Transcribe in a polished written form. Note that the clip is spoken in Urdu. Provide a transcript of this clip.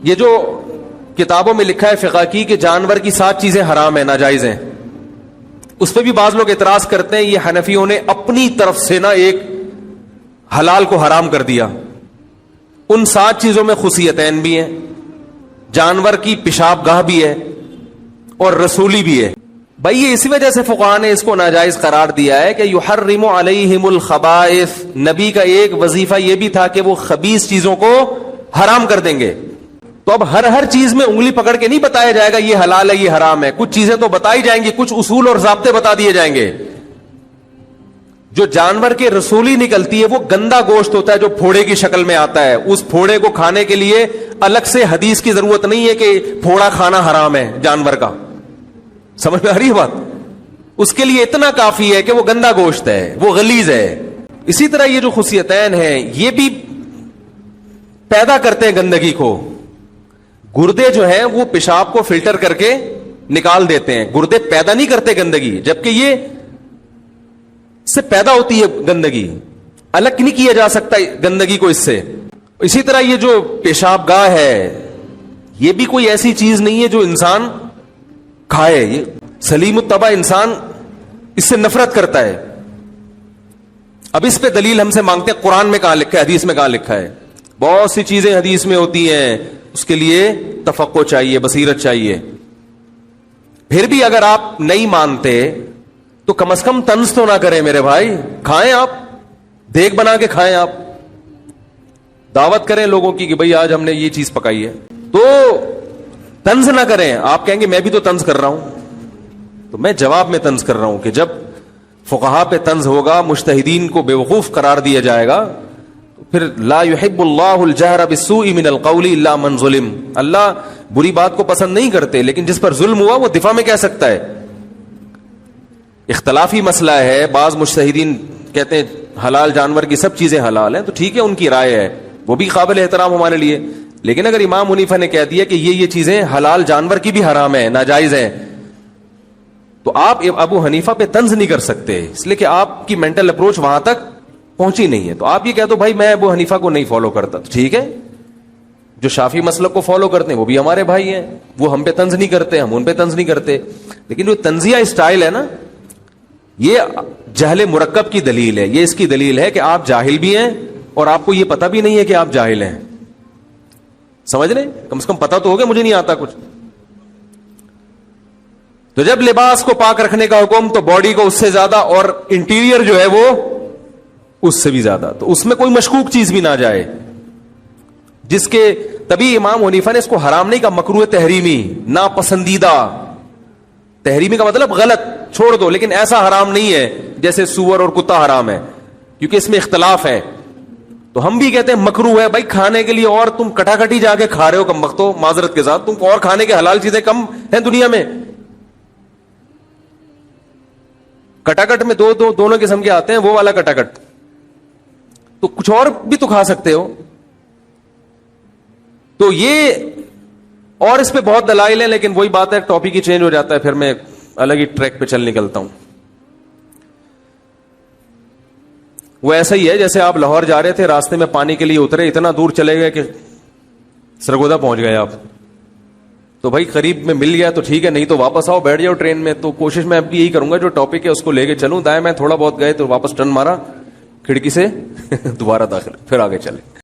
یہ جو کتابوں میں لکھا ہے فقہ کی کہ جانور کی 7 چیزیں حرام ہیں، ناجائز ہیں، اس پہ بھی بعض لوگ اعتراض کرتے ہیں یہ حنفیوں نے اپنی طرف سے نا ایک حلال کو حرام کر دیا۔ ان 7 چیزوں میں خصیتین بھی ہیں، جانور کی پیشاب گاہ بھی ہے اور رسولی بھی ہے۔ بھائی یہ اسی وجہ سے فقہاء نے اس کو ناجائز قرار دیا ہے کہ یحرم علیہم الخبائث، نبی کا ایک وظیفہ یہ بھی تھا کہ وہ خبیث چیزوں کو حرام کر دیں گے۔ تو اب ہر چیز میں انگلی پکڑ کے نہیں بتایا جائے گا یہ حلال ہے یہ حرام ہے، کچھ چیزیں تو بتائی جائیں گی، کچھ اصول اور ضابطے بتا دیے جائیں گے۔ جو جانور کے رسولی نکلتی ہے وہ گندا گوشت ہوتا ہے جو پھوڑے کی شکل میں آتا ہے، اس پھوڑے کو کھانے کے لیے الگ سے حدیث کی ضرورت نہیں ہے کہ پھوڑا کھانا حرام ہے جانور کا، سمجھ میں آ رہی ہے بات؟ اس کے لیے اتنا کافی ہے کہ وہ گندا گوشت ہے، وہ غلیظ ہے۔ اسی طرح یہ جو خصیتین ہیں یہ بھی پیدا کرتے ہیں گندگی کو۔ گردے جو ہیں وہ پیشاب کو فلٹر کر کے نکال دیتے ہیں، گردے پیدا نہیں کرتے گندگی، جبکہ یہ سے پیدا ہوتی ہے گندگی، الگ نہیں کیا جا سکتا گندگی کو اس سے۔ اسی طرح یہ جو پیشاب گاہ ہے یہ بھی کوئی ایسی چیز نہیں ہے جو انسان کھائے، یہ سلیم الطبع انسان اس سے نفرت کرتا ہے۔ اب اس پہ دلیل ہم سے مانگتے ہیں قرآن میں کہاں لکھا ہے، حدیث میں کہاں لکھا ہے؟ بہت سی چیزیں حدیث میں ہوتی ہیں، اس کے لیے تفقہ چاہیے، بصیرت چاہیے۔ پھر بھی اگر آپ نہیں مانتے تو کم از کم طنز تو نہ کریں میرے بھائی، کھائیں آپ، دیگ بنا کے کھائیں، آپ دعوت کریں لوگوں کی کہ بھئی آج ہم نے یہ چیز پکائی ہے، تو طنز نہ کریں۔ آپ کہیں گے میں بھی تو طنز کر رہا ہوں، تو میں جواب میں طنز کر رہا ہوں کہ جب فقہاء پہ طنز ہوگا، مجتہدین کو بیوقوف قرار دیا جائے گا، پھر لا يحب اللہ الجہر بالسوء من القول الا من ظلم، اللہ بری بات کو پسند نہیں کرتے لیکن جس پر ظلم ہوا وہ دفاع میں کہہ سکتا ہے۔ اختلافی مسئلہ ہے، بعض مجتہدین کہتے ہیں حلال جانور کی سب چیزیں حلال ہیں، تو ٹھیک ہے ان کی رائے ہے، وہ بھی قابل احترام ہمارے لیے۔ لیکن اگر امام حنیفہ نے کہہ دیا کہ یہ چیزیں حلال جانور کی بھی حرام ہیں، ناجائز ہیں، تو آپ ابو حنیفہ پہ طنز نہیں کر سکتے، اس لیے کہ آپ کی مینٹل اپروچ وہاں تک پہنچی نہیں ہے۔ تو آپ یہ کہہ دو بھائی میں ابو حنیفہ کو نہیں فالو کرتا، تو ٹھیک ہے، جو شافعی مسلک کو فالو کرتے ہیں وہ بھی ہمارے بھائی ہیں، وہ ہم پہ طنز نہیں کرتے، ہم ان پہ طنز نہیں کرتے۔ لیکن جو طنزیہ اسٹائل ہے نا، یہ جہل مرکب کی دلیل ہے، یہ اس کی دلیل ہے کہ آپ جاہل بھی ہیں اور آپ کو یہ پتہ بھی نہیں ہے کہ آپ جاہل ہیں، سمجھ رہے؟ کم سے کم پتہ تو ہوگا مجھے نہیں آتا کچھ۔ تو جب لباس کو پاک رکھنے کا حکم تو باڈی کو اس سے زیادہ، اور انٹیریئر جو ہے وہ اس سے بھی زیادہ، تو اس میں کوئی مشکوک چیز بھی نہ جائے، جس کے تبھی امام حنیفہ نے اس کو حرام نہیں کہا، مکروہ تحریمی، ناپسندیدہ۔ تحریمی کا مطلب غلط، چھوڑ دو، لیکن ایسا حرام نہیں ہے جیسے سور اور کتا حرام ہے، کیونکہ اس میں اختلاف ہے۔ تو ہم بھی کہتے ہیں مکروہ ہے بھائی کھانے کے لیے، اور تم کٹاکٹی جا کے کھا رہے ہو، کم وقتوں معذرت کے ساتھ، تم کو اور کھانے کے حلال چیزیں کم ہیں دنیا میں؟ کٹاکٹ میں دونوں قسم کے آتے ہیں، وہ والا کٹاکٹ، تو کچھ اور بھی تو کھا سکتے ہو۔ تو یہ، اور اس پہ بہت دلائل ہیں، لیکن وہی بات ہے ٹاپک ہی چینج ہو جاتا ہے، پھر میں الگ ہی ٹریک پہ چل نکلتا ہوں۔ وہ ایسا ہی ہے جیسے آپ لاہور جا رہے تھے، راستے میں پانی کے لیے اترے، اتنا دور چلے گئے کہ سرگودا پہنچ گئے آپ، تو بھائی قریب میں مل گیا تو ٹھیک ہے، نہیں تو واپس آؤ، بیٹھ جاؤ ٹرین میں۔ تو کوشش میں اب بھی یہی کروں گا جو ٹاپک ہے اس کو لے کے چلوں، دائیں میں تھوڑا بہت گئے تو واپس ٹرن مارا کھڑکی سے دوبارہ داخل، پھر آگے چلے۔